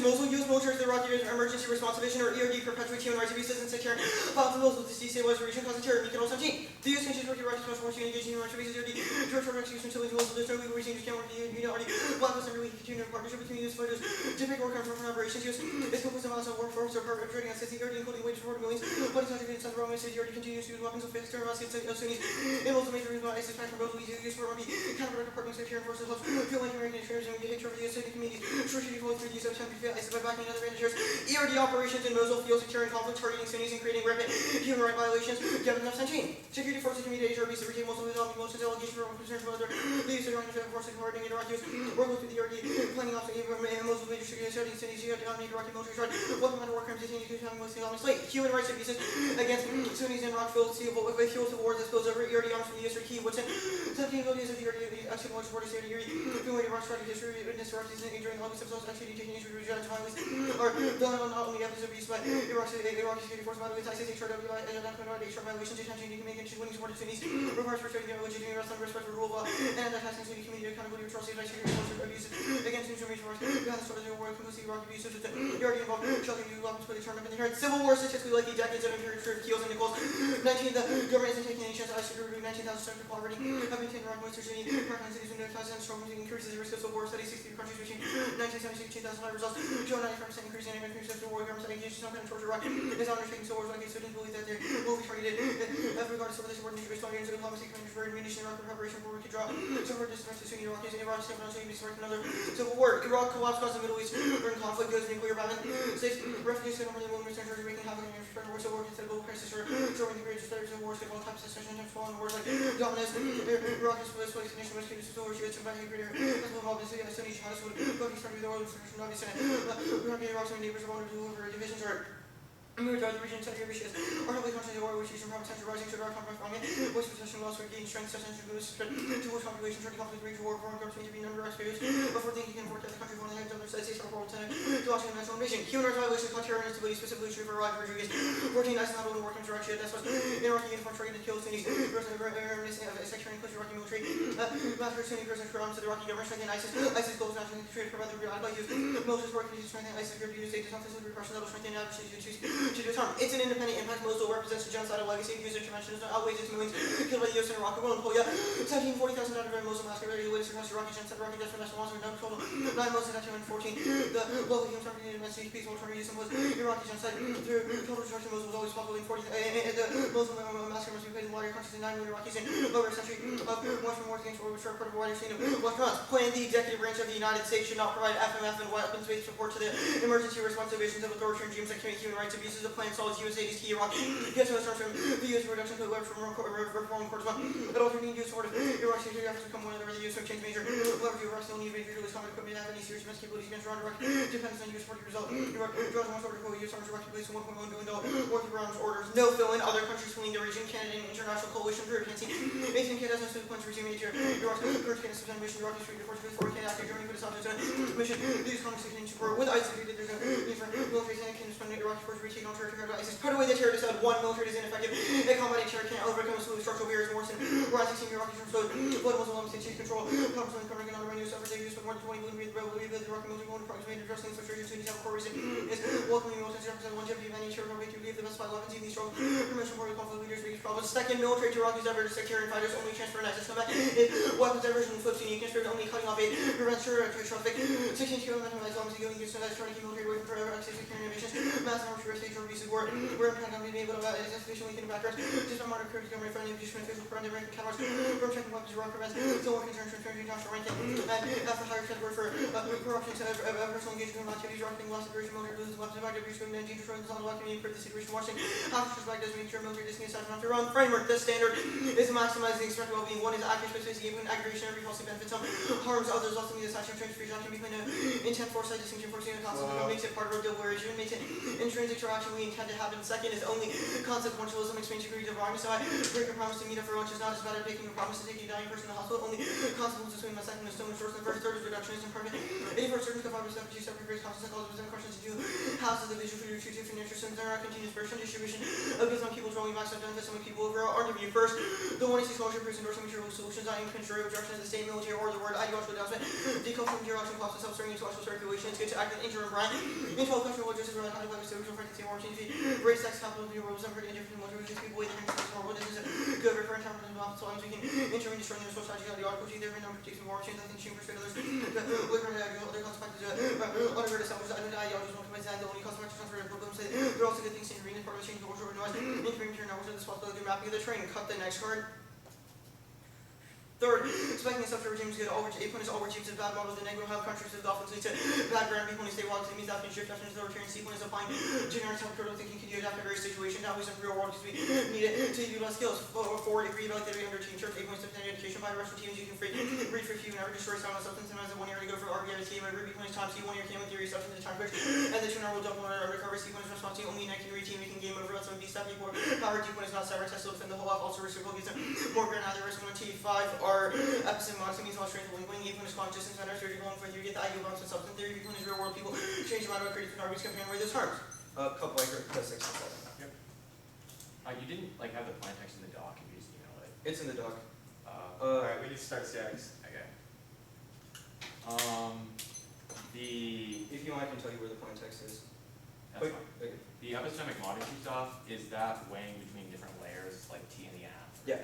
Mosul U.S. military the Iraqi Emergency Response Division, or EOD, perpetuate human rights abuses and sectarian violence in Mosul to destabilize the region, causing terror. Meek 17. The U.S. continues to work Iraqi special forces to engage in human rights abuses. EOD, George Frederick execution facilities in Mosul. There's no legal reason to can't work the Union Blacklist and really continue partnership between U.S. fighters to make work on foreign operations. U.S. is focused on violence and workforce or perpetrating on city EOD, including wages for millions. But it's not even Central Roman City EOD continues to use weapons of external against Sunnis. In Mosul, major reason why ISIS back from Mosul use for army, counterproductive partnering sectarian forces helps fuel anti-American extremism and hatred for the U.S. communities. Strategy flows through the use of attempt to defeat ISIS by backing other managers. EOD operations in Mosul fuel sectarian conflict, targeting Sunnis and creating rampant human rights violations. Gavin F. Security forces community HRB to retain Mosul without Mosul's allegations for concerns about other leaders of Iraqi forces coordinating Iraqis, working with the EOD, planning off Mosul's major security settings, Sunnis to dominate Iraqi military strike, welcome under war crimes, detaining with Islamic State, human rights abuses against Sunnis in Iraq filled with fuel to wars that spills over EOD arms from the U.S. or key Woodson. 17 millions of the EOD actually large supporters here in EOD, doing Iraq's strike history, witness Iraqis during August of actually taking issue with violence are done on not only evidence of abuse by Iraqi security forces violations, ISIS, HRW, and HR violations, attention you can make into winning supported Sunnis, requires respecting their legitimate arrest and respect for rule of law, and attaching Sunni community accountability for atrocities by security forces abuses against information wars, behind the sort of the war, complicity, Iraqi abuses, with the EOD involved, sheltering new weapons for the term of the inherent civil war, statistically likely decades of imperial Keels and Nichols. 19, the government isn't taking any chance. ISIS group 19,000 people already have been taken around Western Sunni, American cities, and 5,000 strong increases the risk of civil war. Studies 63 countries reaching 1976, 2005 results show a 95% increase in enemy civil war. Governments that engage in some kind of torture Iraq is undertaking civil wars like students believe that they will be targeted regardless of whether this war needs to be responded to diplomacy, commanders, for ammunition, Iraq preparation for we could draw support distance to Sunni Iraqis, and Iraq still not to be starting another civil war. Iraq collapse caused the Middle East during conflict goes nuclear bombing. 6, refugees can normally women return to making havoc and spread wars of war instead of global crisis or showing the greatest players in wars get all types of session and fallen wars like dominance. Iraq is for this place nation was to wars you to back greater as well obviously as Sunni jihadists would go to start with the world instruction obviously Iraq's neighbors are wanted to deliver divisions or military region sector issues are heavily concentrated war which is from potential rising to Iraq conflict from it which possession loss for gain strength such as to boost to which population trying to conflict region war foreign governments need to be number experience before thinking you can afford that the country one of the heads of the United States are forward to watching the national invasion. Human rights violations cause terror and instability specifically true for Iraq Rodriguez 14 ISIS not only work in direction that's what Iraqi uniform targeted to kill Sunnis sectarian inclusive Iraqi military massacre Sunni prisoners for arms to the Iraqi government strengthening ISIS goals not to prevent the radicalized use military work to strengthen ISIS group to use state defensive repression that will strengthen adversaries to do harm. It's an independent impact. Mosul represents a genocidal legacy of user interventions that outweighs its millions killed by the U.S. and Iraq alone. Polya, 40,000 out of a Mosul massacre, the latest across Iraqi genocide, Iraqi deaths for national loss, no total 9 Muslims at 214. The local human trafficking and immensely peaceful alternative was Iraqi genocide through total destruction. Mosul was always populating 40. The Mosul massacre must be paid in wider countries than 9 million Iraqis in over a century of Western wars against war, which are part of a wider scene of Western plan. The executive branch of the United States should not provide FMF and weapons-based support to the emergency response divisions of authoritarian regimes that commit human rights abuses. The plan solves USA is key Iraq. Gets to the start from the U.S. reduction to the web from reform courts. But also need to support Iraq's security efforts to become one of the U.S. change major leverage Iraq still need major release combat equipment have any serious domestic capabilities against Iran. Iraq depends on U.S. support result. Iraq draws one sort of U.S. arms Iraq to place $1.1 billion worth of arms orders. No fill-in. Other countries fleeing the region. Canada and international coalition for urgency. Asian Canada has no plans to resume Iraq's current Canada's mission. Iraq is free to force before Canada after Germany put us out to mission. These conversations in support with ISIS. There's a need for military and can spend Iraq's force reaching on territory ISIS. Put away the terrorists out. One military is ineffective. A combating terror can't overcome structural barriers worse than around 16 Iraqis from so blood Muslim state control. Congress and covering another new efforts they use for more than 20 million rebuild the Iraqi military going approximately addressing frustrations Sunnis have a core reason is welcoming militants represent longevity of any terror way to leave the best 5-11 in these strong permission for the conflict leaders biggest problems. Second, military to Iraqis ever sectarian fighters only transfer ISIS come back. Weapons diversion flips unique transfer only cutting off aid prevents terror traffic. 16 kilometers of Islamic going against trying to keep military away from forever access to security innovations. Mass arms for stage or recent war. We're going to be able to sufficiently in the background. Just a modern current government friendly impeachment officials for under ranking cameras. From checking weapons Iraq prevents. So one concern transferring national ranking. And after higher trend word for corruption to personal engagement in activities Iraq lost the duration military loses weapons back abuse 19 destroying the solid black community for the situation watching. Half the back doesn't make sure military disney aside from their own framework. This standard is maximizing expected well-being. One is accurate specificity even aggregation every policy benefits some harms others ultimately the statute of transfer can be between intent foresight distinction foreseeing the concept makes it part of a deal where it makes it intrinsic interaction we intend to have. And second is only consequentialism, expansion degree of wrong. So I break a promise to meet up for lunch is not as bad as making a promise to take a dying person to the hospital. Only consequences between my second is so much worse than the first. Third is reductionist and permanent. Any first certain confined with two separate grades, constant psychology, and questions to do. Houses the vision for your two different interests and there are continuous version distribution of some people's rolling back, so I've done this, some people overall. I'll give you first. The 186 scholarship proves endorsing material solutions, not in contrary direction of the state, military, or the word ideological announcement. Decouple from material collapse and self-serving intellectual circulation. It's good to act in interim brand. Intellectual cultural logistics around how to live social frequency, opportunity, race, sex, capital, view, roles, and indifferent motivations. People either interested or what this is good refer in terms of the so long as we can intervene, destroying their society, the articles, either in number takes more change, I think she persuade others. Liberal other consequences, unaware established, I don't know, ideologies, one commits, and the only consequences transfer to problems. They're also good things to intervene in part of the change of culture, organized, intervene to your knowledge of the responsibility of mapping of the train. Cut the next card. Third, expecting stuff to regime is good. All which 8 point is all regimes is bad model. The negative health countries is often lead to bad ground. B point is stable. It means that can shift after the authoritarian. C point is applying generic self-critical thinking can you adapt to various situations. Now we in real world because we need it to utilize skills. Forward, agree about theory under team terms. 8 points of education by rush teams. You can read for few, never destroy sound substance. And as a 1 year to go for RBI team. B point is time. C 1 year came with theory substance to time push. And the 2 hour will double undercover. C point is response team. Only 19 read team. You can game over. Let some B step before power. D point is not separate. Test to defend the whole off. Also reciprocal gives them more grand. Either risk 1 T 5 are episode. Modesty means all strength of link. 8 point is consciousness and surgical going further. You get the ideal balance of substance theory. B point is real world people change your mind about creative targets comparing where those terms. Couple like 6 and 7. Yep. You didn't have the plain text in the doc. You just emailed it. It's in the doc. Alright, we need to start statics. Okay. If you want, I can tell you where the plain text is. That's fine. Okay. The epistemic modesty stuff, is that weighing between different layers, like T and the app? Yeah.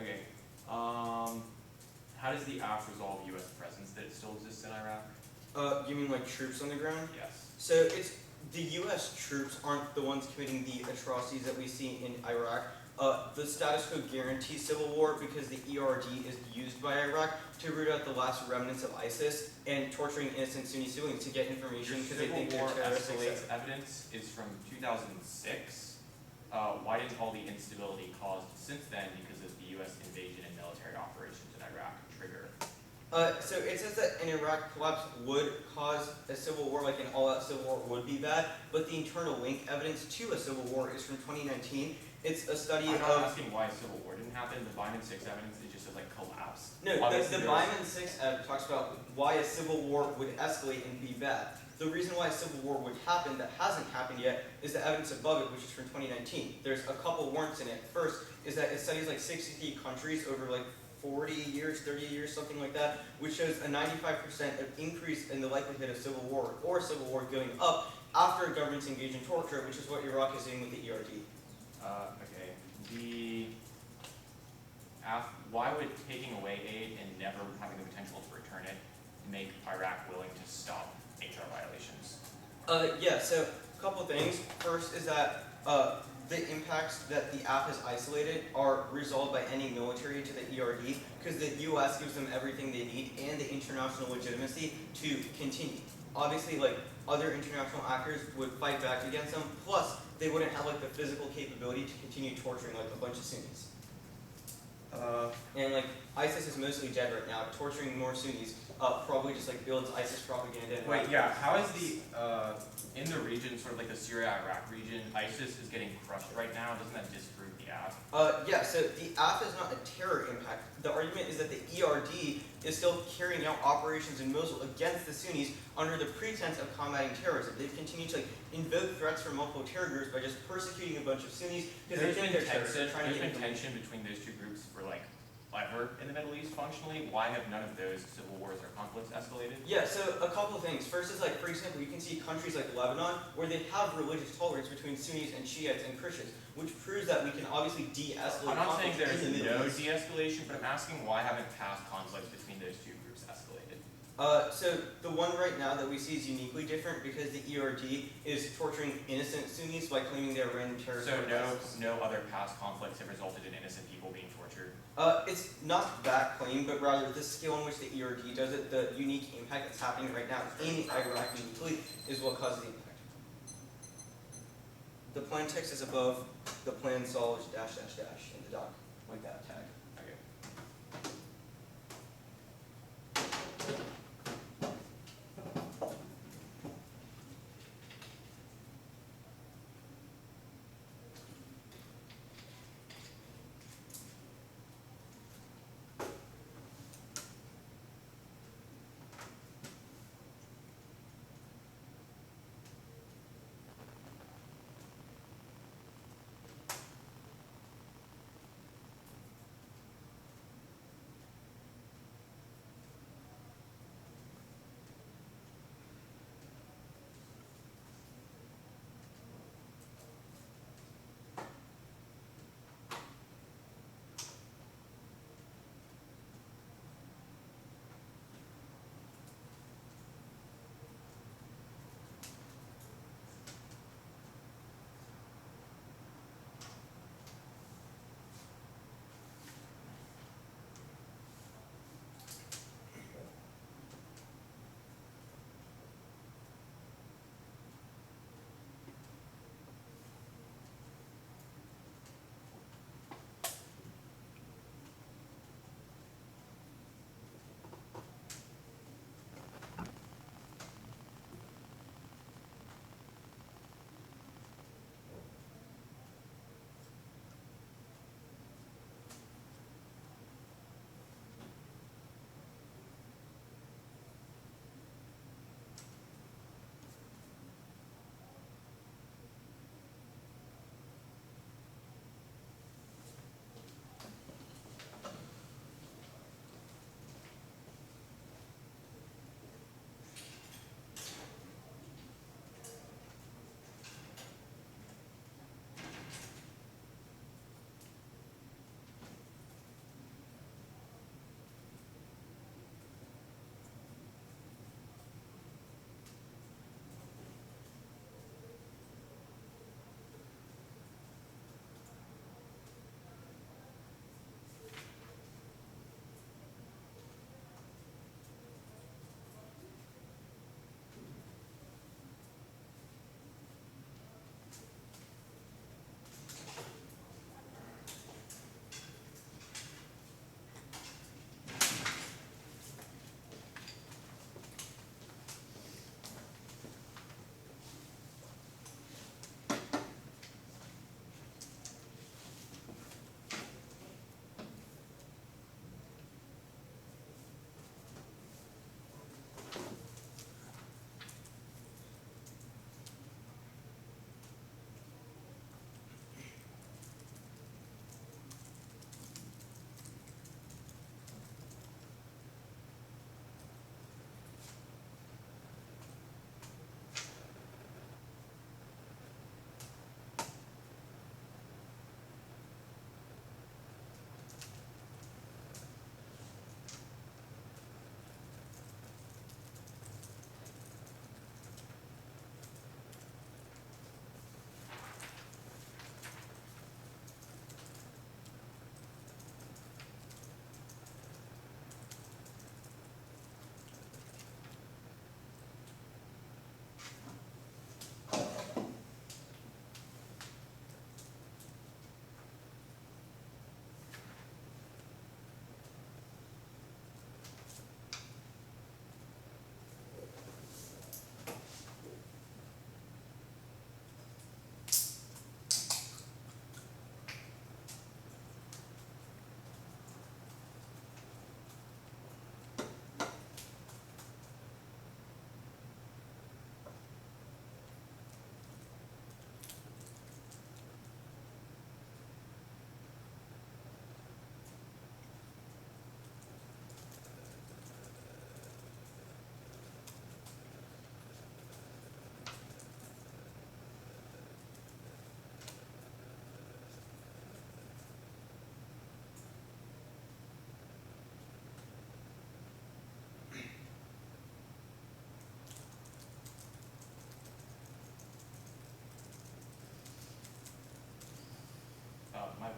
Okay. How does the app resolve U.S. presence that it still exists in Iraq? You mean like troops on the ground? Yes. So it's the U.S. troops aren't the ones committing the atrocities that we see in Iraq. The status quo guarantees civil war because the ERD is used by Iraq to root out the last remnants of ISIS and torturing innocent Sunni civilians to get information because they think they're terrorists. Civil war escalates evidence is from 2006. Why didn't all the instability caused since then because of the U.S. invasion and military operations in Iraq trigger? So it says that an Iraq collapse would cause a civil war, like an all-out civil war would be bad, but the internal link evidence to a civil war is from 2019. It's a study I'm of... not asking why a civil war didn't happen. The Byman 6 evidence, it just says like collapse. No, the Byman 6 talks about why a civil war would escalate and be bad. The reason why a civil war would happen that hasn't happened yet is the evidence above it, which is from 2019. There's a couple warrants in it. First is that it studies like 63 countries over like 40 years, 30 years, something like that, which shows a 95% of increase in the likelihood of civil war or civil war going up after governments engage in torture, which is what Iraq is doing with the ERD. Okay. Why would taking away aid and never having the potential to return it make Iraq willing to stop HR violations? Yeah, so a couple of things. First is that the impacts that the app has isolated are resolved by any military to the ERD because the U.S. gives them everything they need and the international legitimacy to continue. Obviously, like other international actors would fight back against them, plus they wouldn't have like the physical capability to continue torturing like a bunch of Sunnis. And like ISIS is mostly dead right now. Torturing more Sunnis probably just like builds ISIS propaganda. And wait, yeah. How is the in the region, sort of like the Syria-Iraq region, ISIS is getting crushed right now? Doesn't that disprove the app? Yeah. So the app is not a terror impact. The argument is that the ERD is still carrying out operations in Mosul against the Sunnis under the pretense of combating terrorism. They've continued to like invoke threats from multiple terror groups by just persecuting a bunch of Sunnis because they think they're terrorists. There's been tension between those two groups for like ever in the Middle East functionally. Why have none of those civil wars or conflicts escalated? Yeah, so a couple of things. First is like, for example, you can see countries like Lebanon where they have religious tolerance between Sunnis and Shiites and Christians, which proves that we can obviously de-escalate. I'm not saying there is no East. de-escalation, but I'm asking why haven't past conflicts between those two groups escalated? So the one right now that we see is uniquely different because the ERD is torturing innocent Sunnis by claiming they're random terrorists. So no other past conflicts have resulted in innocent people being tortured? It's not that claim, but rather the scale in which the ERD does it, the unique impact that's happening right now in Iraq uniquely is what causes the impact. The plain text is above the plain solid -- in the doc, like that tag. Okay.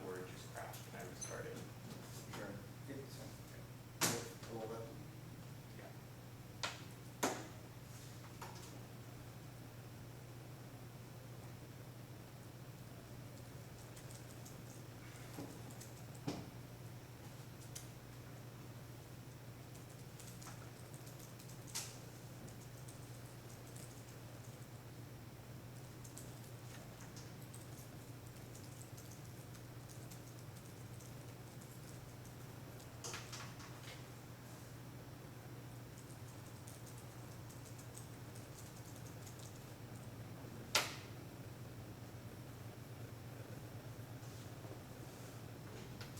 or it just crashed and I restarted. Sure. Yeah, that's fine. Well, that- Yeah.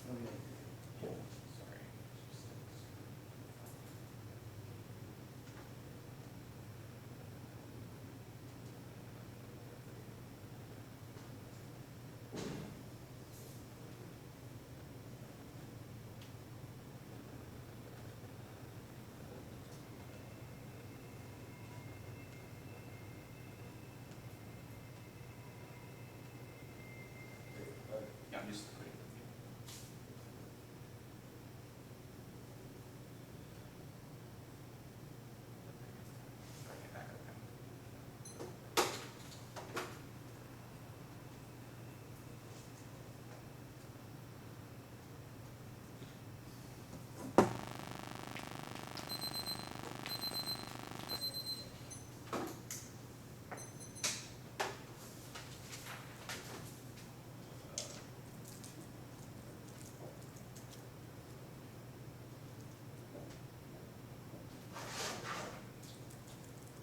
Okay. Sorry. Yeah, I'm just putting it. Bring it back up now.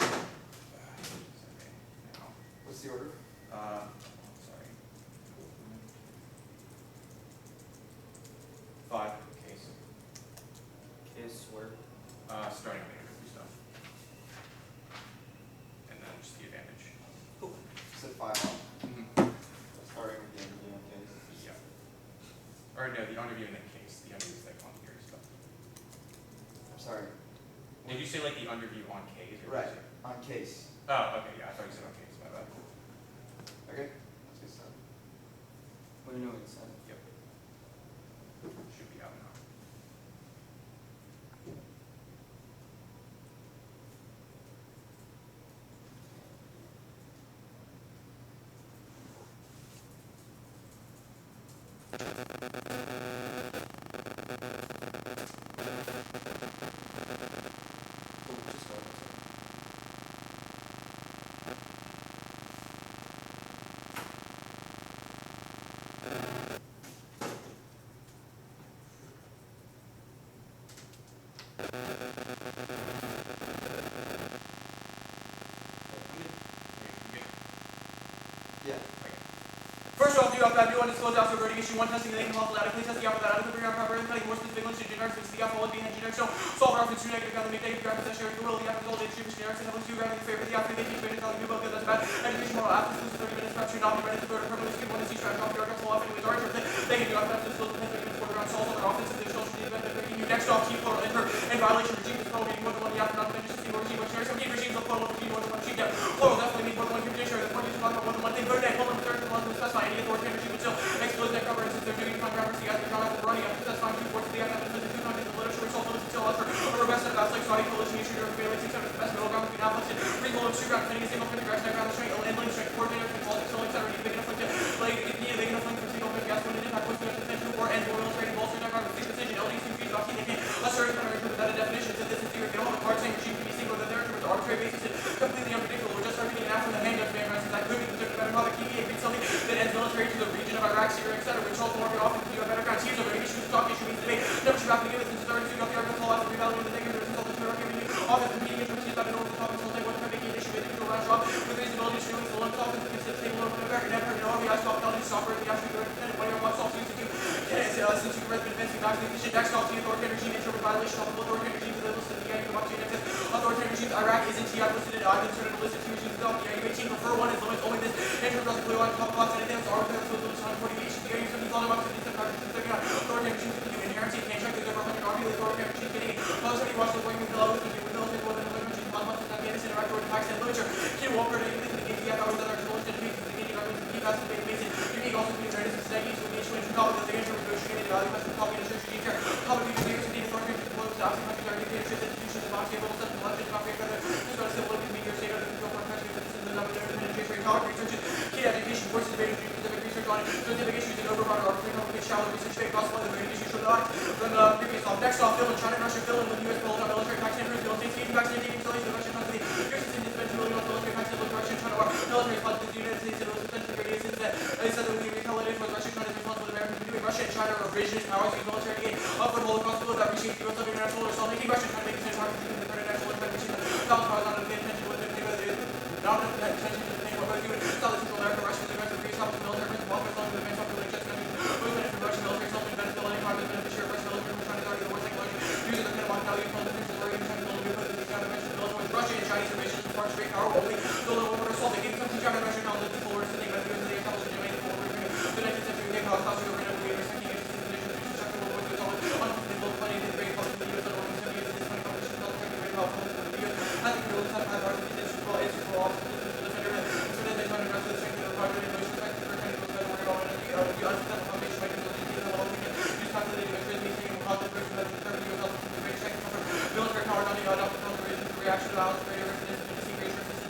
Okay, now. What's the order? Sorry. 5 case. Case where? Starting with the interview stuff. And then just the advantage. You said 5 off. Mm-hmm. Starting with the interview, okay. Yeah. Or no, the interview and then case. The interview is like on here stuff. I'm sorry. Did you say like the underview on case? Or Right, did you say- on case. Oh, okay, yeah, I thought you said on case, my bad. Okay, let's get started. What do you know what you said? Yep. Should be out now. Oh, just start. Yeah. First off, do you have to do undisclosed alpha regarding issue 1 testing the name lawful adequately test the alpha that adequately bring out proper cutting more specific ones to generics which the alpha will be in generic so solve reference to negative ground the negative ground possession of the will the alpha result in distribution generics and have 2 ground in favor of the alpha they teach better telling you about good that's bad education moral alpha exclusive 30 minutes prep should not be ready to go to permanent skin 1 to see try to copy our full off anyways orange they can do alpha after disclosed within 30 minutes for the ground solves on their offensive they show should be better breaking you next off keep plural enter and violation regime is prohibiting more than one the alpha not convention system or regime which generics some game regimes of plural regime more than one regime plural definitely means more than one condition the point is to talk about more than one thing very day plural third and one to specify any authoritarian regime which still expose that cover and since they're doing controversy as the drawn after running after specifying 2 forces the alpha and the 2 times in the literature which also limits until after a robust set of like Saudi coalition issue or failing 600 the best middle ground between alpha and reasonable and 2 ground depending a single pentagram diagram strength and link strength coordinator between politics so links that are big enough link to like yeah big enough link for single gas when it impact with the attention or and more illustrating bolster diagram with 6 precision LD confused about they can assert and counter with that definition that this is theory can only part saying regime can be single that they're with arbitrary basis and completely unpredictable we're just everything after the handguns man rights that could be the different better how the key agreed something that ends military to the region of Iraq Syria etc which also more often to a better ground here's over any issues talk issue means debate never should have to give it since it's already got the argument call out to revalidate the negative results of the argument often competing interest is that in order to talk until they want to make an issue with individual round job with reasonability to doing the long talk and to consider table over the very never know the actual quality software the actual direct dependent what your one software used to do since you read the advancing document efficient next off to the authoritarian regime nature with violation of the authoritarian regimes that listed in the annual watching access authoritarian regimes Iraq isn't TI listed in I've inserted a list of 2 regimes without the AU 18 prefer one is limits only this enter does blue line top plots and advance arbitrary so limits on 40 each the AU 70 volume up to the 739 authoritarian regimes with the inherency can't check the over 100 army the authoritarian regimes getting positively watch the working with the lowest with military more than 11 regimes 1 month in Afghanistan Iraq or Pakistan literature can cooperate in the against the hours that are exposed to the meetings the meeting arguments the key fast debate basin you need also be ready to study to the issue and the value of the copy and church regime care. Common people, leaders, and data authorities, diplomas, absent countries, are dictatorships, institutions, and box tables, and elections, not great feather, just not a civil liberty, media, state, under control, foreign countries, citizens, and administration, power, research, key education, courses, debate, specific research on it, scientific issues, and overbroad, arbitrary, complicated, shallow research, fake, gospel, and the very issues from the previous off. Next off, Phil and China, Russia, Phil, and the U.S. pulled out military tax and Phil, states, taking vaccine, taking installation, the Russian country, Christians, and dispensing military tax and Russia, China, war, military response to the United States, and those defense security since that they said that we retaliated for Russia, China is responsible for Americans between Russia and China are revisionist powers use military gain up for the Holocaust people that reshaped the U.S. of international law, so making Russia China making sense targets in the international law, machine that powers not of the intention with the not of the intention to the thing we're going to do it. South Central America, Russia is aggressive, re-stop the military principle, walk with long to the advance of the just movement from Russian military self-benefit, building part of the beneficiary of Russian military, China is already the worst technology, using the kind of modality of politics, and already trying to build a new place in the counter measures, built with Russia and Chinese ambitions as far as great power only, build a war assault, they gave some China Russia knowledge that the forward sitting by the US and the intelligence domain, the forward the 19th century gave how cost over and over, respecting interests and conditions, constructing world war II, unsustainable planning, the great policy of the US, and over 70 years of this money competition, not affecting great power policy of the US, I think we will have had our defense for all ages for all citizens to defend our so that they find a rest of the strength of the project and most respect for kind of those that worry about the unsuccessful foundation by the law we can use calculated measures maintaining positive person that the 30 years old to the great strength of military power not being adopted countermeasures for reaction to violence greater resistance and to greater resistance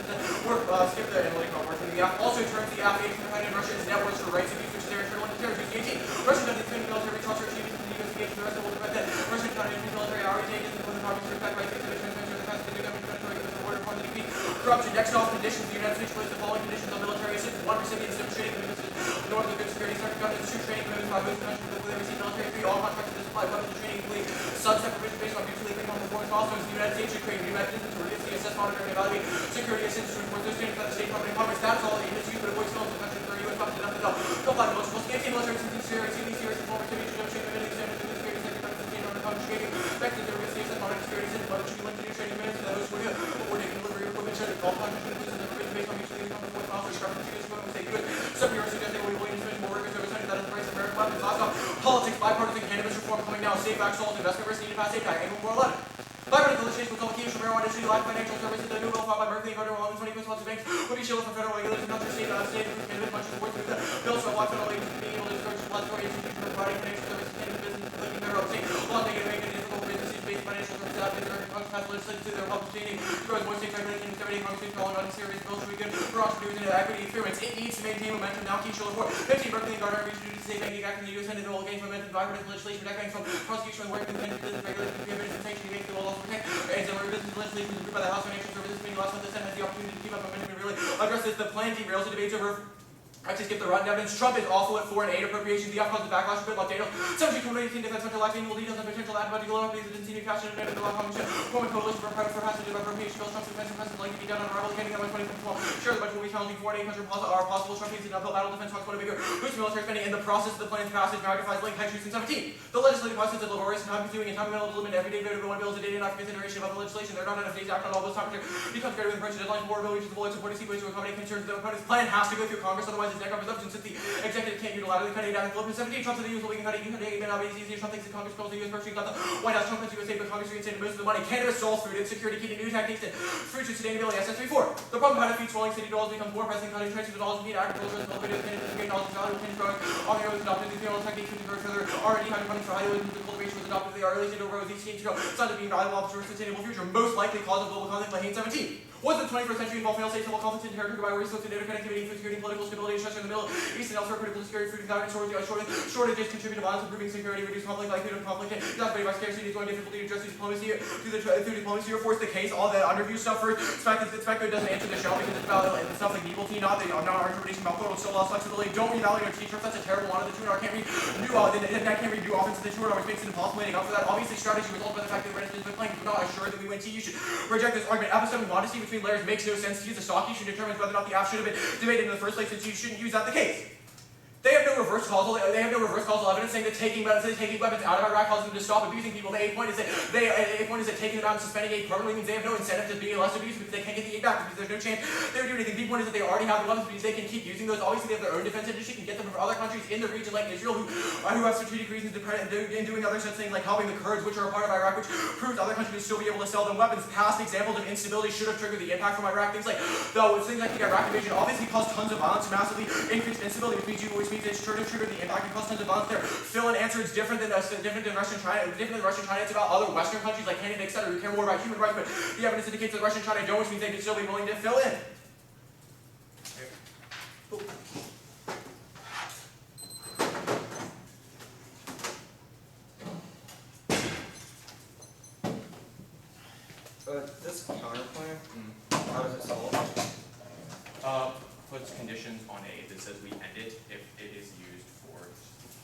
work skip the Enloe working the app also turns the app from behind Russia's networks for rights abuse which is their internal and terror 18 Russia does extend military recall search agencies in the US against the rest of the world to prevent that Russian counter military hours agents and the departments to respect rights to the transmission of the past to do government territory with the border upon the defeat corruption next off conditions the United States placed the following conditions on military assistance one recipients demonstrating commitments to north of good security certain governments two training commitments by both countries that they receive military free all contracts to supply weapons and training complete sunset provision based on mutually agreed on performance milestones the United States should create new mechanisms to reduce the assess monitor and evaluate security assistance to enforce those standards that the state company Congress that's all the industry but avoids films and countries where U.S. weapons enough to know comply with multiple scale military systems serious and former activities to demonstrate committed standards to the security sector that the state on the confiscating effective the risk assess monitor security system but should be limited to training minutes to those who are coordinating delivery equipment should all contracts inclusive of provision based on mutually agreed on performance milestones structured to equipment say good some bureaus suggest they will be willing to spend more workers over something that is the price of American weapons last off politics bipartisan cannabis reform coming now safe act salt investment risk needed pass API angle 411 bipartisan legislation will complicate from marijuana industry live financial services the new bill filed by Berkeley and Gardner along with 20 plus banks will be shielded from federal regulation not just state cannabis much support through the bills to allow federal agencies being able to discourage suppository institutions from providing financial services to cannabis business linking federal state law negative making it difficult for businesses based financial services out there Congress passed legislation to their public standing grows more states regulating and activating Congress calling on serious bills to be good for entrepreneurs and equity experiments it needs to maintain momentum now keep shielded for 15 Berkeley and Gardner agreed to do the state banking act in the U.S. Senate will gain momentum bipartisan legislation protect banks from prosecution and working with business regulation prohibited and sanctioning against the will also protect exemplary business legislation approved by the House Financial Services Committee last month the Senate has the opportunity to keep up momentum and really address this the plan derails the debates over actually skip the run evidence. Trump is awful at foreign aid appropriations. The causes backlash a bit like data. 17 2018 defense central lacking details and potential antibody global because it didn't seem to catch it and the law commission. Forming coalition for private for passage of appropriation bills. Trump's defense defense is likely to be done on arrival getting by 2012. Sure, the budget will be challenging foreign aid countries are possible. Trump needs an uphill battle defense talks about a bigger boost military spending in the process of the plan's passage magnifies link countries in 17. The legislative process is laborious and time-consuming and time-available to limit everyday vote of one bill is a day and after consideration about the legislation. There are not enough days to act on all those topics. Becomes greater with approaching deadlines for ability to the bullets supporting sequence to accommodate concerns of the opponent's plan has to go through Congress, otherwise it's neck up since the executive can't unilaterally cut aid out of 17. Trump said the U.S. will be cutting aid out of easy. Trump thinks that Congress calls the U.S. purchasing got the White House. Trump thinks USA, but Congress reinstated most of the money. Cannabis solves food insecurity, keeping new tactics and food sustainability. SS34. The problem how to feed swelling city dollars becomes more pressing. Cutting traces of dollars need agriculture and elevated $10 value of 10 growing. All the others adopted the funeral techniques to grow further. Already having funding for highway the cultivation was adopted. They are early stage over these schemes to go. Signs of being valuable options for a sustainable future. Most likely cause of global conflict like 17. Was the 21st century involve fail state civil conflict in territory by resources, data connectivity, food security, political stability, structure in the Middle East and elsewhere, critical security, food and shortages contribute to violence, improving security, reduce conflict, likelihood of conflict, exacerbated by scarcity, going difficulty to address diplomacy through diplomacy or force the case. All the underview stuff for it's fact it doesn't answer the shell because it's about stuff like evil not our interpretation about total still lost flexibility. Don't revalidate our teacher. That's a terrible one of the two. I can't read new offense to the two, which makes it impossible landing up for that. Obviously, strategy results by the fact that the Reddit has been playing. We're not assured that we win T. You should reject this argument. Episode modesty between layers makes no sense. To use a stock issue determines whether or not the app should have been debated in the first place, since you shouldn't use that the case. They have no reverse causal evidence saying that taking weapons out of Iraq causes them to stop abusing people. The point is that taking them out and suspending aid permanently means they have no incentive to be less abusive because they can't get the aid back because there's no chance they would do anything. The point is that they already have the weapons because they can keep using those. Obviously, they have their own defense industry, can get them from other countries in the region like Israel who have strategic reasons in doing other such things like helping the Kurds, which are a part of Iraq, which proves other countries will still be able to sell them weapons. Past examples of instability should have triggered the impact from Iraq. Things like the Iraq invasion obviously caused tons of violence, massively increased instability, which means means it's true to the impact and customs of violence there. Fill in answer is different than Russian China. Different than Russian China. It's about other Western countries like Canada, etc. who care more about human rights, but the evidence indicates that Russia and China don't, which means they could still be willing to fill in. This counterclaim, how does it solve? Puts conditions on A that says we end it if it is used for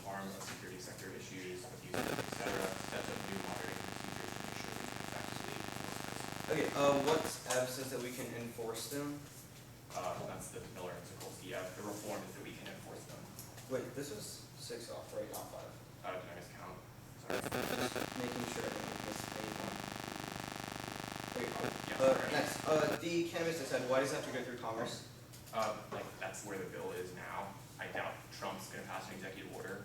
harm of security sector issues, abuse, etc. Sets up new monitoring procedures to ensure we can effectively enforce this. Okay, what says that we can enforce them? That's the Miller Encycles. The reform is that we can enforce them. Wait, this was 6 off, right? Not 5. Did I miscount? Sorry. Just making sure I didn't miss anyone. Okay, Yeah, sorry. next, the cannabis dissent, why does it have to go through Commerce? Like that's where the bill is now. I doubt Trump's gonna pass an executive order.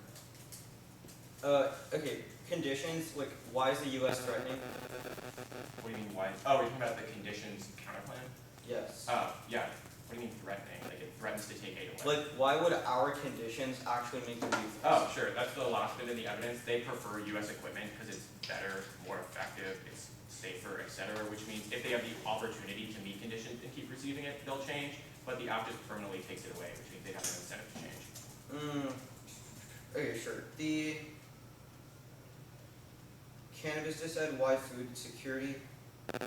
Okay, conditions, like, why is the US threatening? What do you mean why? Oh, you're talking about the conditions counterclaim? Yes. Yeah. What do you mean threatening? Like it threatens to take aid away. Like, why would our conditions actually make them do things? Oh, sure. That's the last bit of the evidence. They prefer U.S. equipment because it's better, more effective, it's safer, etc. Which means if they have the opportunity to meet conditions and keep receiving it, they'll change. But the app just permanently takes it away, which means they have an incentive to change. Okay, sure. The cannabis dissent, why food security?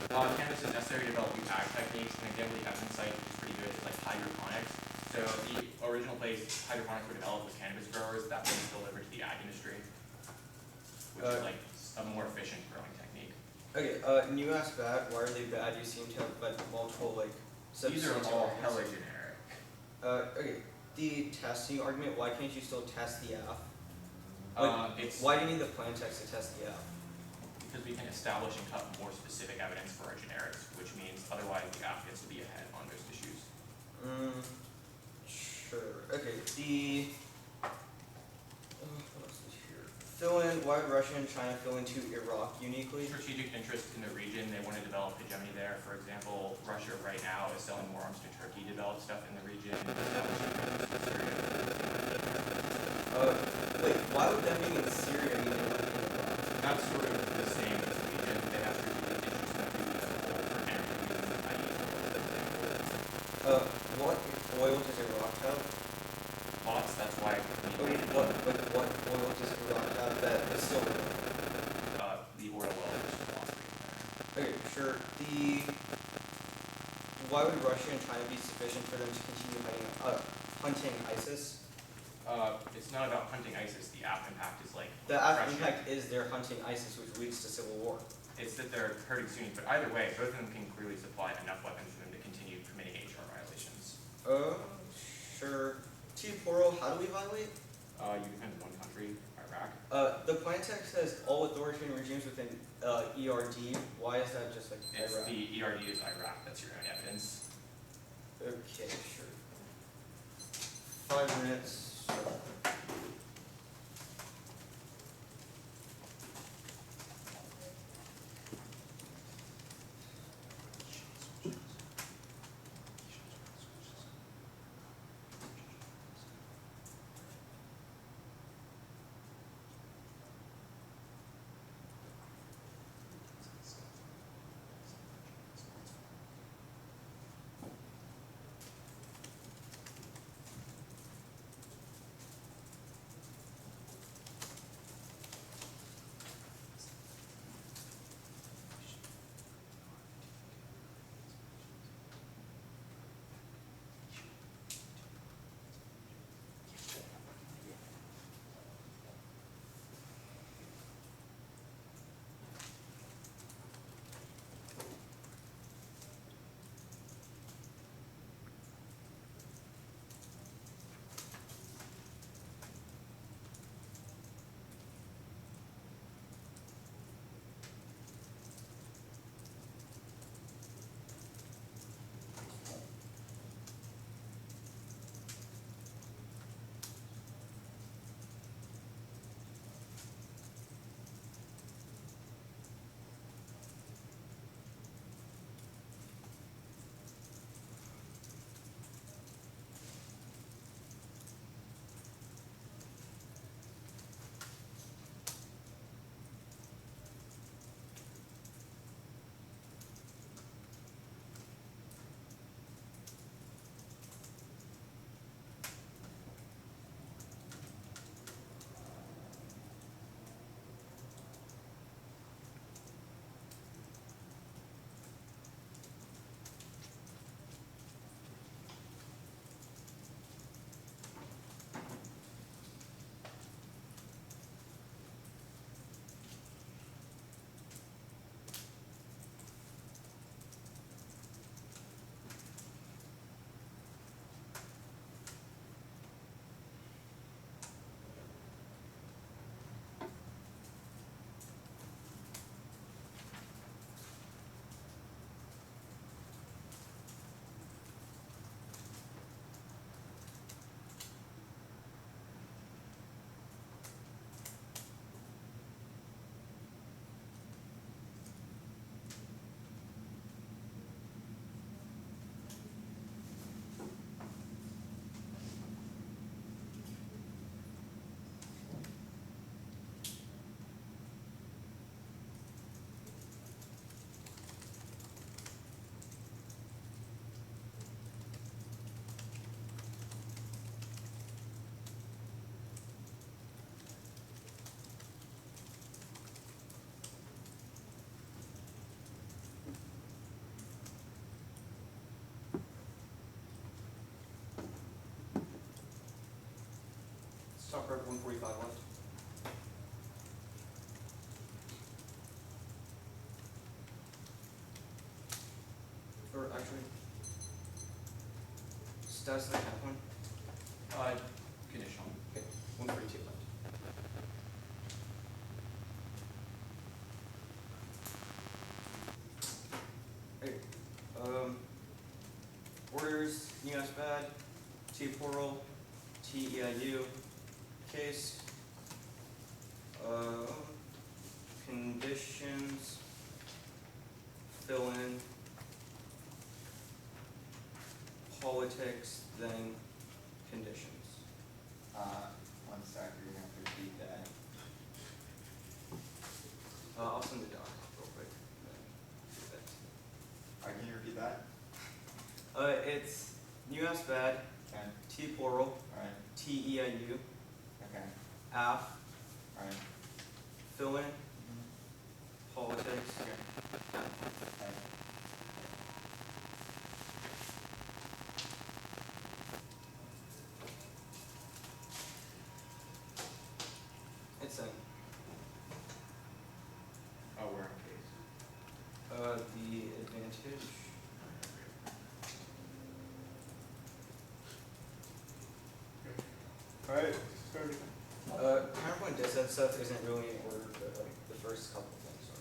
Cannabis is necessary to develop new ag techniques. An example the evidence site is pretty good. It's like hydroponics. So the original place hydroponics were developed was cannabis growers. That was delivered to the ag industry, which is like a more efficient growing technique. Okay, new ask bad, why are they bad? You seem to have like multiple like These are substantive all arguments. hella generic. Okay, the testing argument, why can't you still test the app? Like, It's why do you need the plain text to test the app? because we can establish and cut more specific evidence for our generics, which means otherwise the app gets to be ahead on those issues. Sure. Okay, the what else is here? Fill in, why would Russia and China fill into Iraq uniquely? Strategic interest in the region, they want to develop hegemony there. For example, Russia right now is selling more arms to Turkey to develop stuff in the region, establishing presence in Syria. Wait, why would them being in Syria mean they want to be in Iraq? That's sort of the same as the region. They have strategic interest in the region as a whole for energy reasons, i.e. What oil does Iraq have? Lots, that's why What oil does Iraq have that is still the oil well is lost there. okay, sure. Why would Russia and China be sufficient for them to continue hunting ISIS? It's not about hunting ISIS. The app impact is like The app pressure. impact is they're hunting ISIS, which leads to civil war. It's that they're hurting Sunnis, but either way, both of them can clearly supply enough weapons for them to continue committing HR violations. Sure. Temporal, how do we violate? You defend one country, Iraq. The plain text says all authoritarian regimes within ERD. Why is that just like It's Iraq? the ERD is Iraq. That's your own evidence. Okay, sure. 5 minutes. top part 145 left. Or actually, status of the count one. Conditional. Okay, 142 left. Okay. Orders, US bad, T plural, TEIU, case, conditions, fill in, politics, then conditions. One sec, you're gonna have to repeat that. I'll send the doc real quick. Can you repeat that? It's US bad, Okay, T plural, alright, TEIU, okay, AF, alright. fill in, politics, Okay. F. Alright. It's in. Oh, we're in case. The advantage. Alright, starting. Counterpoint dissent stuff isn't really in order, but like the first couple of things are.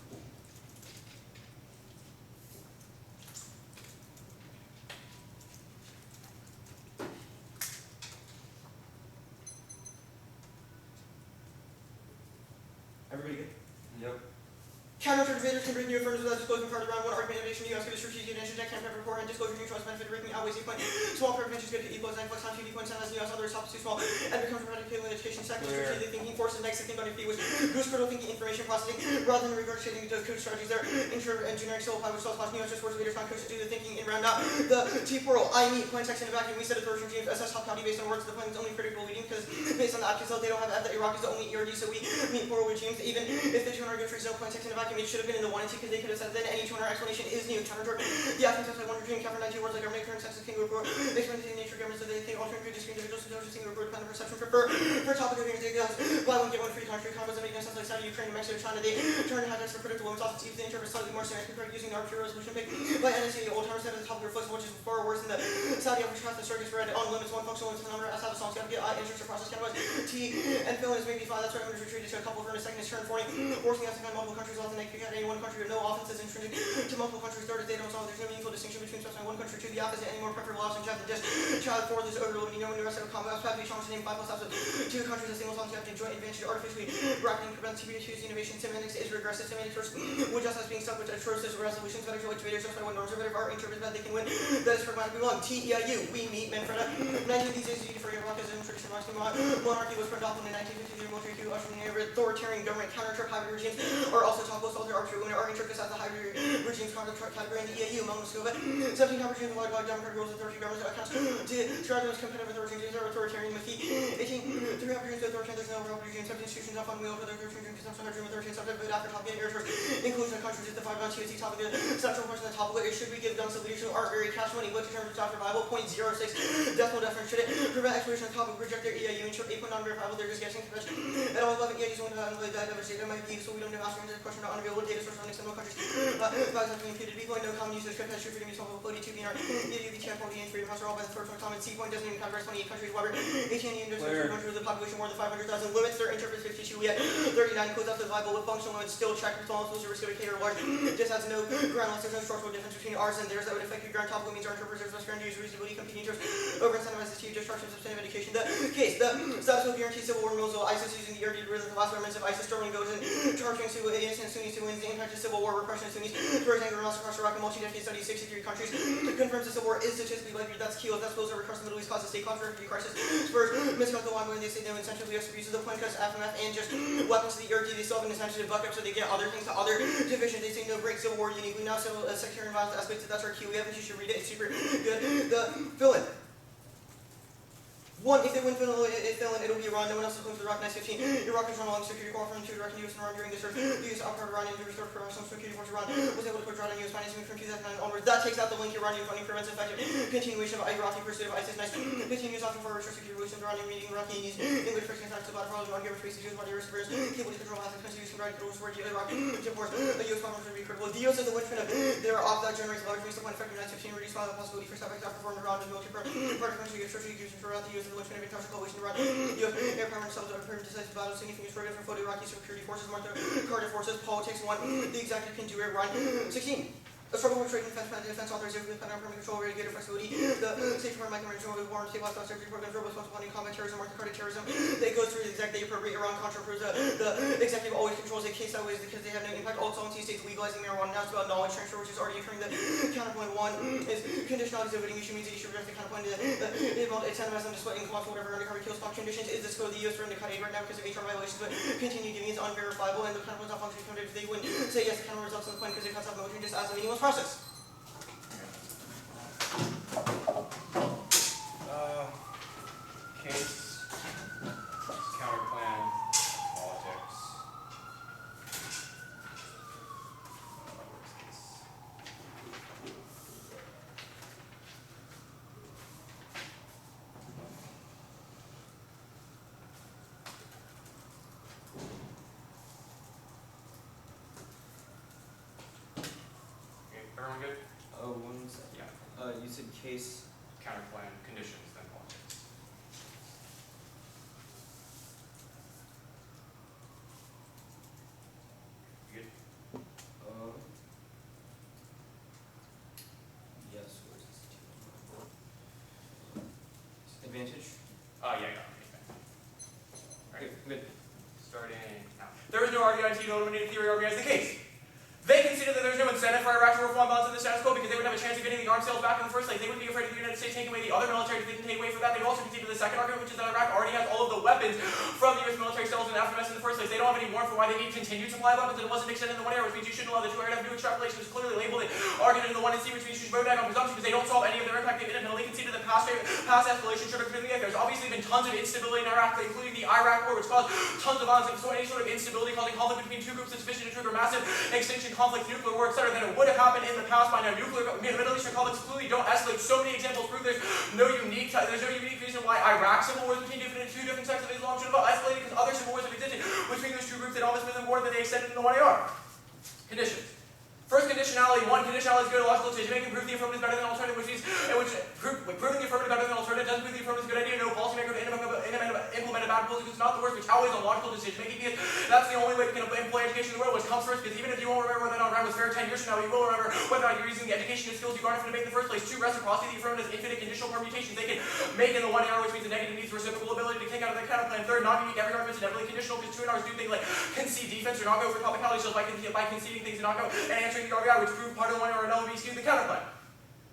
Everybody good? Yep. Counter debaters can bring new affirmatives without disclosing part of round one argument innovation. US give a strategic advantage that can't report and disclosure neutral benefit rating outweighs equal. Small prevention is good to equals 9 plus time 2 points as the US others top too small and becomes repetitive in education. Second, strategic thinking forces next to think on your feet, which boosts critical thinking, information processing rather than regurgitating those code strategies there. Intro and generic still apply, which still applies. New US force leaders not coach to do the thinking in round out. The T plural, I meet, plain text in a vacuum. We said authority regimes assess top county based on words. The plan is only predictable leading because based on the objects they don't have F, that Iraq is the only ERD, so we meet plural regimes. Even if the 200 good for no plain text in a vacuum, it should have been in the 1 and 2 because they could have said then any 200 explanation is new. Counter the acting text by one regime, counter 92 words like our current sex of king report. They explain the nature of governments so they think alternate good discrete individuals who don't just single report dependent perception prefer for topic of ridiculous. Buy one, get one free country. Combos that make no sense like Saudi, Ukraine, Mexico, China. They turn high text for predictable and often see if they interpret slightly more serious compared using the arbitrary resolution pick by NSA. The old timers said at the top of their flexible, which is far worse than the Saudi average has the circuit spread on limits one functional limits the number as how the song's got to get enters the process categories T and fill in is maybe 5. That's why I'm retreated to a couple for a second is turn 40. Forcing us to find multiple countries left and they pick out any one country with no offenses intrinsic to multiple countries. Third is they don't solve. There's no meaningful distinction between specifying one country to the opposite any more preferable option. Child the child for this overloading. No one the rest of the combat have to be challenged to name 5 plus options. 2 countries a single song to have to enjoy advantage artificially bracketing prevents TB to choose innovation. Semantics is regressive. Semantics first would just as being stuck with atrocious resolutions better to which debaters just by one norms or better are interpreted that they can win. That is pragmatically wrong. TEIU, we meet Manfreda. 19 these days you forget about because in tradition monarchy was predominant in 1953 military coup ushering in authoritarian government. Counter-trick hybrid regimes are also top most alter arbitrary when are interpreted as the hybrid regimes counter-trick category in the EIU among the scope. 17 hybrid regimes like democratic rules authority governments accounts to describe them as competitive authoritaries are authoritarian with the 18 3 hybrid regimes authoritarian there's no hybrid regimes 17 institutions up on wheels with authoritarian consumption regime authoritarian subject but after top air first inclusion of countries is defined on TOC topic. The central question of the topic is should we give guns to leaders who aren't very cash money what determines it's survival. 0.06 decimal difference should it prevent exploration of topic reject their EIU ensure 8.9 verifiable they're just guessing convention at all 11 EIUs want to unbelieve that devastated might be so we don't know answering the question about unavailable data sources on external countries values have been imputed people and no common usage contest true freedom is solvable ability to be in our EIU the champ the freedom house are all by the first one common C point doesn't even categorize 28 countries whatever 18 Indians countries with a population more than 500,000 limits their interpret 52 we had 39 codes after the Bible with functional limits still check responsible to risk of a or large just has no ground unless there's no structural difference between ours and theirs that would affect your ground topical means our interpreters must ground use reasonably competing terms over incentivizes to destruction of substantive education. The case, the status quo guarantee civil war rules of ISIS using the ERD to rid the last remnants of ISIS Sterling goes in charging innocent Sunnis to win the impact of civil war repression of Sunnis towards anger and loss across Iraq and multi-decade studies 63 countries confirms the civil war is statistically likely that's key that spills over across the Middle East causes state conflict crisis spurs miscut the line when they say no incentive to abuse of the plan because FMF and just weapons to the ERD they still have an incentive to buck up so they get other things to other divisions they say no break civil war uniquely now civil sectarian violence aspects that's our key we haven't you should read it it's super good the fill-in 1. If they win Finland, it'll be Iran. No one else is going to the Iraq. Nice 15. Iraq is run along security call from 2 Iraq and US and Iran during this surge. The US outpowered Iran and the restored for some security force Iran was able to put Iran and US financing from 2009 onwards. That takes out the link Iranian funding prevents effective continuation of Iraqi pursuit of ISIS. Nice. Continues often for resource security release of Iranian meeting Iraqis in which first attacks about problem on given space to use body reservoirs capable to control assets to use converted controls for Iraq to force the US conference would be critical. The US is the linchpin of their op that generates large based upon effective 915 reduce the possibility for setbacks outperformed Iran and military part of country strategic use throughout the US and the linchpin of international coalition Iran. US air power themselves are permanent decisive battles significant programs for floating Iraqi security forces marked Carter forces politics 1 the executive can do it Iran 16 a struggle with trade and defense authorization with permanent control, greater flexibility, the safety for micromanagement with warm, stable lifestyle surgery programs, robust funding, combat terrorism, market credit terrorism. They go through the exact they appropriate Iran-Contra proves the executive always controls a case that way because they have no impact. All sovereignty states legalizing marijuana. Now it's about knowledge transfer, which is already occurring. The counterpoint 1 is conditionality of voting issue means that you should reject the counterpoint. It's anonymous and displaying cost whatever undercover kills pop conditions. Is this code the US for undercut aid right now because of HR violations, but continue giving is unverifiable and the counterpoint is not functioning if they wouldn't say yes, the counter results in the point because it cuts off the motion just as a meaningless process. Case, counterplan, politics. Where's case? Okay, everyone good? One second. Yeah. You said case. Counterplan, conditions, then politics. You good? Yes, where's this? Advantage? Yeah. Okay, good. Starting now. There is no argument to eliminate theory organized the case. They consider that there's no incentive for Iraq to reform bonds in the status quo because they would have a chance of getting the arms sales back in the first place. They would be afraid of the United States taking away the other military if they can take away from that. They would also concede to the second argument, which is that Iraq already has all of the weapons from the US military sales and aftermath in the first place. They don't have any warrant for why they need continued supply of weapons, and it wasn't extended in the 1 area, which means you shouldn't allow the 2 area to have new extrapolation, which is clearly labeled it. Argument in the 1 and C, which means you should vote back on presumption because they don't solve any of their impact. They've independently conceded that past escalation should have been the There's obviously been tons of instability in Iraq, including the Iraq War, which caused tons of violence. So any sort of instability causing conflict between 2 groups is sufficient to trigger massive extinction, conflict, nuclear war, etc. Than it would have happened in the past by now. Middle Eastern conflicts clearly don't escalate. So many examples prove there's no unique reason why Iraq civil wars between 2 different sects of Islam should have escalated because other civil wars have existed between those 2 groups that almost been more than they extended in the 1 AR. Conditions. First conditionality, 1, conditionality is good logical decision making, prove the affirmative is better than alternative, which means proving the affirmative better than alternative doesn't prove the affirmative is a good idea. No policymaker would implement a bad policy because it's not the worst, which always on logical decision making because that's the only way we can employ education in the world, which comes first, because even if you won't remember whether or not Iran was fair 10 years from now, you will remember whether or not you're using the education and skills you garnered from debate in the first place. 2, reciprocity, the affirmative is infinite conditional permutations they can make in the 1 AR, which means the negative needs reciprocal ability to kick out of the counterplan. 3rd, non-unique, every argument is inevitably conditional because 2 ARs do things like concede defense or not go for topicality, so by conceding things and not go and answering the RBI, which prove part of the 1 AR and Enloe the counterplan.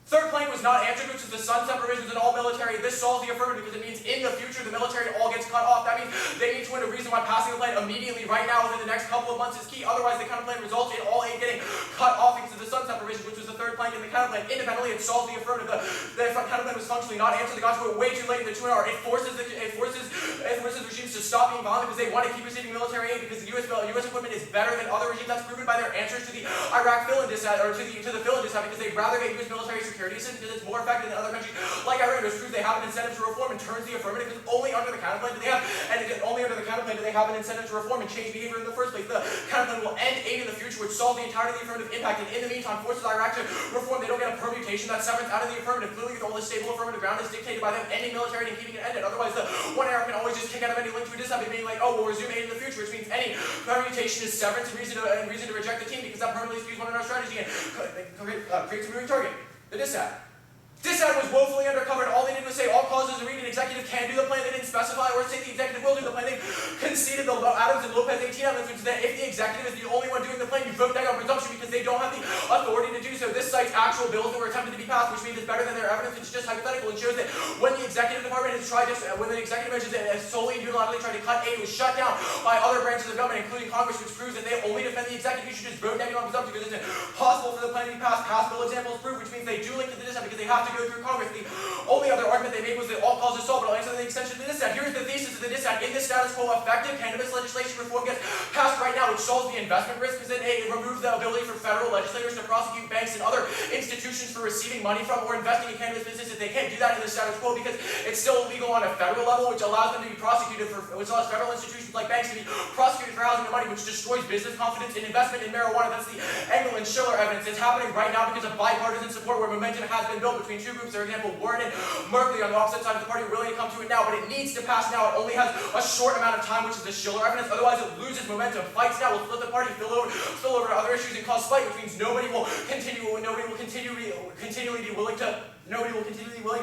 3rd plank was not answered, which is the sunset provisions in all military. This solves the affirmative because it means in the future the military all gets cut off. That means they need to win a reason why passing the plan immediately right now within the next couple of months is key. Otherwise the counterplan results in all aid getting cut off because of the sunset provision, which was the 3rd plank in the counterplan. Independently, it solves the affirmative. The counterplan was functionally not answered. The guys were way too late in the 2 hour. It forces regimes to stop being violent because they want to keep receiving military aid because the US equipment is better than other regimes. That's proven by their answers to the Iraq fill-in dissent or to the fill-in dissent because they'd rather get US military security assistance because it's more effective than other countries. Like Iran, which proves they have an incentive to reform and turns the affirmative because only under the counterplan do they have an incentive to reform and change behavior in the first place. The counterplan will end aid in the future, which solves the entirety of the affirmative impact. And in the meantime, forces Iraq to reform. They don't get a permutation that severance out of the affirmative. Clearly, the only stable affirmative ground is dictated by them ending military and keeping it ended. Otherwise, the 1 AR can always just kick out of any link to a dissent being like, oh, we'll resume aid in the future, which means any permutation is severance and reason to reject the team because that permanently skews 1 AR strategy and creates a moving target. The dissent. Dissent was woefully undercovered. All they did was say all clauses are read an executive can do the plan. They didn't specify or say the executive will do the plan. They conceded the Adams and Lopez 18 amendments, which is that if the executive is the only one doing the plan, you vote down on presumption because they don't have the authority to do so. This cites actual bills that were attempted to be passed, which means it's better than their evidence. It's just hypothetical. It shows that when the executive department has tried to, when the executive branch has solely and unilaterally tried to cut aid, it was shut down by other branches of government, including Congress, which proves that they only defend the executive. You should just vote negative on presumption because it's impossible for the plan to be passed. Past bill examples prove, which means they do link to the dissent because they have to go through Congress. The only other argument they made was that all causes solve, but I'll answer the extension of the dissent. Here's the thesis of the dissent. In the status quo, effective cannabis legislation reform gets passed right now, which solves the investment risk because it removes the ability for federal legislators to prosecute banks and other institutions for receiving money from or investing in cannabis businesses. They can't do that in the status quo because it's still illegal on a federal level, which allows them to be prosecuted for, which allows federal institutions like banks to be prosecuted for housing the money, which destroys business confidence in investment in marijuana. That's the Enloe and Schiller evidence. It's happening right now because of bipartisan support where momentum has been built between two groups. For example, Warren and Merkley on the opposite side of the party are willing to come to it now, but it needs to pass now. It only has a short amount of time, which is the Schiller evidence. Otherwise, it loses momentum. Fights now will split the party, spill over to other issues, and cause spite, which means nobody will continually be willing to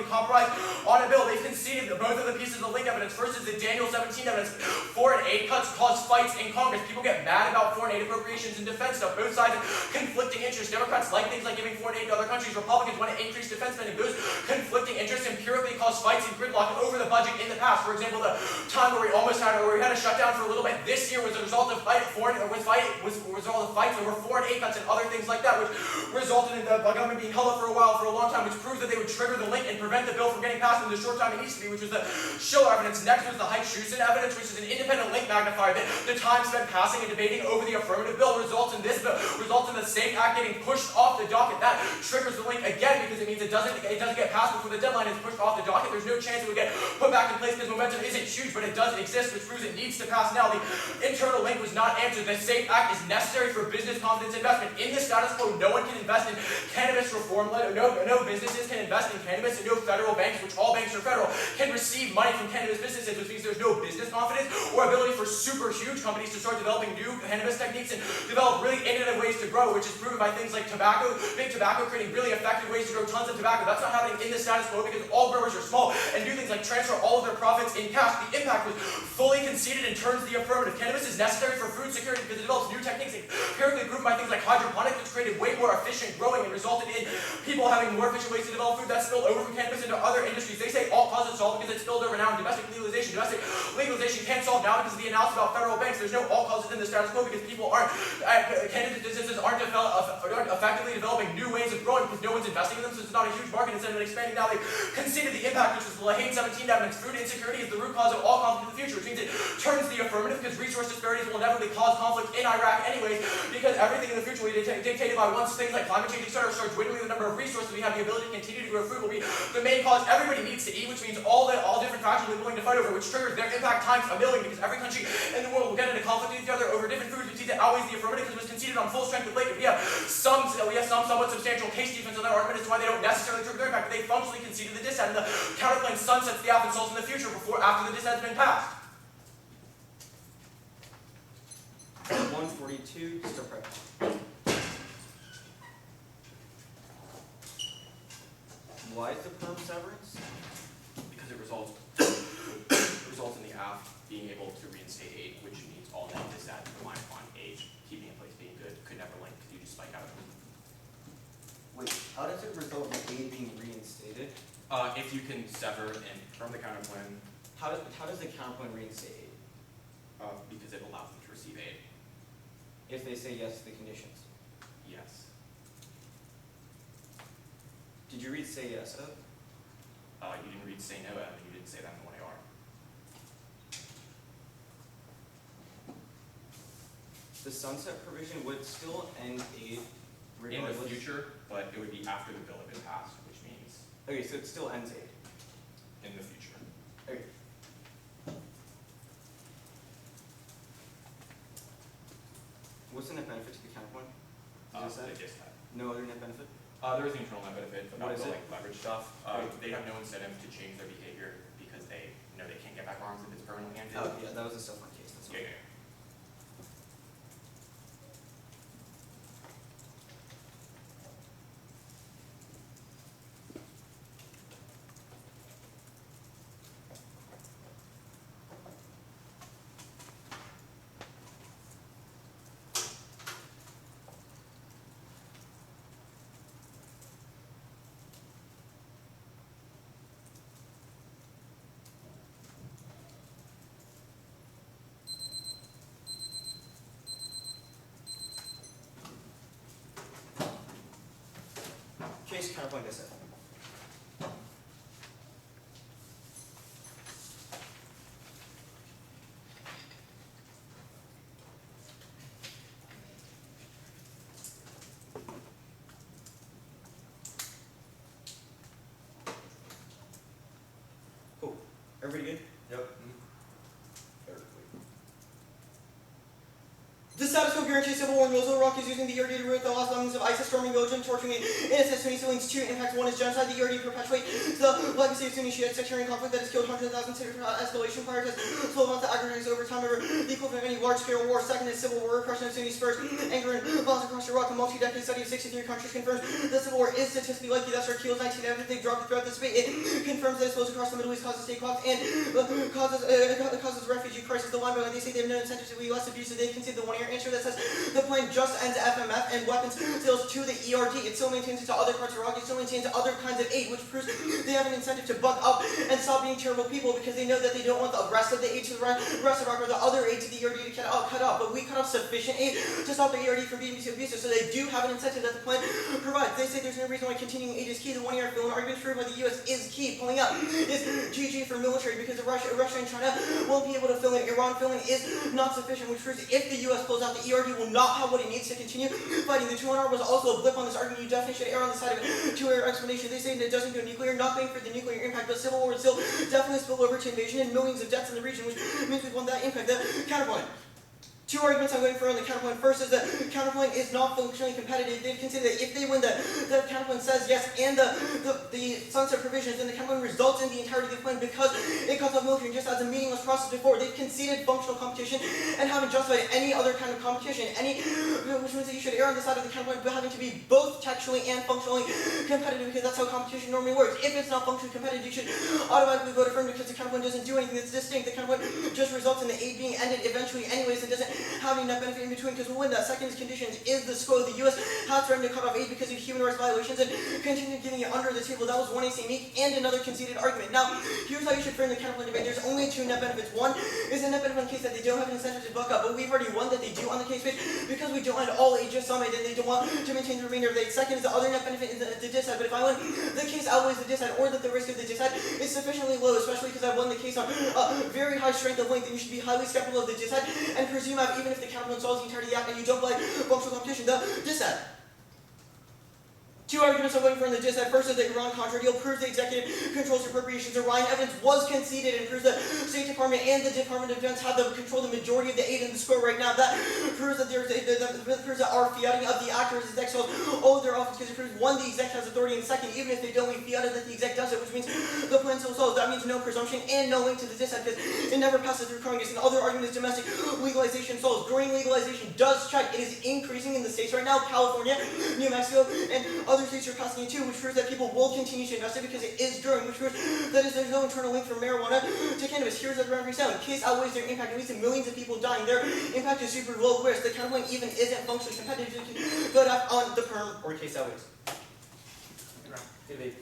compromise on a bill. They've conceded both of the pieces of the link evidence. First is the Daniel 17 evidence. Foreign aid cuts cause fights in Congress. People get mad about foreign aid appropriations and defense stuff. Both sides have conflicting interests. Democrats like things like giving foreign aid to other countries. Republicans want to increase defense spending. Those conflicting interests empirically cause fights and gridlock over the budget in the past. For example, the time where we had a shutdown for a little bit this year was a result of fights over foreign aid cuts and other things like that, which resulted in the government being held up for a long time, which proves that they would trigger the link and prevent the bill from getting passed in the short time it needs to be, which was the Schiller evidence. Next was the Haidt-Schussen evidence, which is an independent link magnifier that the time spent passing and debating over the affirmative bill results in the SAFE Act getting pushed off the docket. That triggers the link again because it means it doesn't get passed before the deadline is pushed off the docket. There's no chance it would get put back in place because momentum isn't huge, but it does exist, which proves it needs to pass now. The internal link was not answered. The SAFE Act is necessary for business confidence investment. In the status quo, no one can invest in cannabis reform. No businesses can invest in cannabis, and no federal banks, which all banks are federal, can receive money from cannabis businesses, which means there's no business confidence or ability for super huge companies to start developing new cannabis techniques and develop really innovative ways to grow, which is proven by things like big tobacco creating really effective ways to grow tons of tobacco. That's not happening in the status quo because all growers are small and do things like transfer all of their profits in cash. The impact was fully conceded and turns the affirmative. Cannabis is necessary for food security because it develops new techniques empirically proven by things like hydroponics, which created way more efficient growing and resulted in people having more efficient ways to develop food. That spilled over from cannabis into other industries. They say all causes solve because it spilled over now in domestic legalization. Domestic legalization can't solve now because of the analysis about federal banks. There's no all causes in the status quo because cannabis businesses aren't effectively developing new ways of growing because no one's investing in them, so it's not a huge market. Instead of expanding now, they've conceded the impact, which was the Haidt 17 evidence. Food insecurity is the root cause of all conflict in the future, which means it turns the affirmative because resource disparities will inevitably cause conflict in Iraq anyways, because everything in the future will be dictated by once things like climate change, etc., start dwindling the number of resources we have the ability to continue to grow food will be the main cause. Everybody needs to eat, which means all different factions will be willing to fight over, which triggers their impact times a million because every country in the world will get into conflict with each other over different foods, which means it outweighs the affirmative because it was conceded on full strength with Blake. We have some somewhat substantial case defense on that argument as to why they don't necessarily trigger their impact, but they functionally conceded the dissent, and the counterclaim sunsets the app and solves in the future after the dissent has been passed. 142, still prep. Why is the perm severance? Because it results in the app being able to reinstate aid, which means all net dissent relying upon aid keeping in place being good could never link because you just spike out of it. Wait, how does it result in aid being reinstated? If you can sever and from the counterclaim, How does the counterpoint reinstate aid? because it allows them to receive aid. If they say yes to the conditions. Yes. Did you read say yes of? You didn't read say no, and you didn't say that in the 1AR. The sunset provision would still end aid In regardless. the future, but it would be after the bill had been passed, which means Okay, so it still ends aid. in the future. Okay. What's the net benefit to the counterpoint? Is The that dissent. no other net benefit? There is an internal net benefit, but What not is the it? like leverage stuff. Right. They have no incentive to change their behavior because they know they can't get back arms if it's permanently ended. Oh yeah, that was the stuff on case. That's Yeah, okay. yeah. Case counterpoint dissent. Everybody good? Yep. The status quo guarantees civil war in Mosul. Iraq is using the ERD to root the lost lungs of ISIS, storming Belgium, torturing innocent Sunni civilians. 2 impacts. 1 is genocide. The ERD perpetuates the legacy of Sunni Shiite sectarian conflict that has killed hundreds of thousands. Escalation prior to 12 months that aggregates over time over the equivalent of any large-scale war. 2nd is civil war. Repression of Sunni spurs anger and violence across Iraq. A multi-decade study of 63 countries confirms that civil war is statistically likely. That's our kills 19 evidence they dropped throughout this debate. It confirms that explosions across the Middle East causes state collapse and causes refugee crisis. The line by they say they have no incentive to be less abusive. They've conceded the one-year answer that says the plan just ends FMF and weapons sales to the ERD. It still maintains it to other parts of Iraq. It still maintains other kinds of aid, which proves they have an incentive to buck up and stop being terrible people because they know that they don't want the rest of the aid to the rest of Iraq or the other aid to the ERD to cut off. But we cut off sufficient aid to stop the ERD from being abusive, so they do have an incentive that the plan provides. They say there's no reason why continuing aid is key. The one-year fill and argument proven by the U.S. is key. Pulling out is GG for military because Russia and China won't be able to fill in. Iran filling is not sufficient, which proves if the U.S. pulls out, the ERD will not have what it needs to continue fighting. The 2-1-R was also a blip on this argument. You definitely should err on the side of it. 2-year explanation. They say that it doesn't go nuclear, not paying for the nuclear impact, but civil war would still definitely spill over to invasion and millions of deaths in the region, which means we want that impact. The counterpoint. 2 arguments I'm going for on the counterpoint. First is that counterpoint is not functionally competitive. They've considered that if they win the counterpoint says yes and the sunset provisions, then the counterpoint results in the entirety of the plan because it cuts off military and just adds a meaningless process before. They've conceded functional competition and haven't justified any other kind of competition. Which means that you should err on the side of the counterpoint but having to be both textually and functionally competitive because that's how competition normally works. If it's not functionally competitive, you should automatically vote affirmative because the counterpoint doesn't do anything that's distinct. The counterpoint just results in the aid being ended eventually anyways. It doesn't having that benefit in between because we'll win that. Second conditions is the scope. The U.S. has threatened to cut off aid because of human rights violations and continue giving it under the table. That was one AC meek and another conceded argument. Now, here's how you should frame the counterpoint debate. There's only 2 net benefits. One is a net benefit in case that they don't have an incentive to buck up, but we've already won that they do on the case page because we don't end all aid just some aid and they don't want to maintain the remainder of the aid. Second is the other net benefit is the disside, but if I win, the case outweighs the disside or that the risk of the disside is sufficiently low, especially because I won the case on very high strength of length, and you should be highly skeptical of the disside and presume that even if the counterpoint solves the entirety of the act and you don't play functional competition, the disside. 2 arguments I'm waiting for in the dissent. First is the Iran-Contra deal proves the executive controls appropriations. Orion evidence was conceded and proves the State Department and the Department of Defense have control the majority of the aid in the score right now. That proves that proves that our fiating of the actors is exiled all of their office because it proves 1, the exec has authority, and 2nd, even if they don't, we fiated that the exec does it, which means the plan still solves. That means no presumption and no link to the dissent because it never passes through Congress. And the other argument is domestic legalization solves. Growing legalization does check. It is increasing in the states right now. California, New Mexico, and other states are passing it too, which proves that people will continue to invest it because it is growing, which proves that there's no internal link from marijuana to cannabis. Here's the round sound. Case outweighs their impact, at least in millions of people dying. Their impact is super low risk. The counterpoint even isn't functionally competitive. Good on the perm or case outweighs. Debate.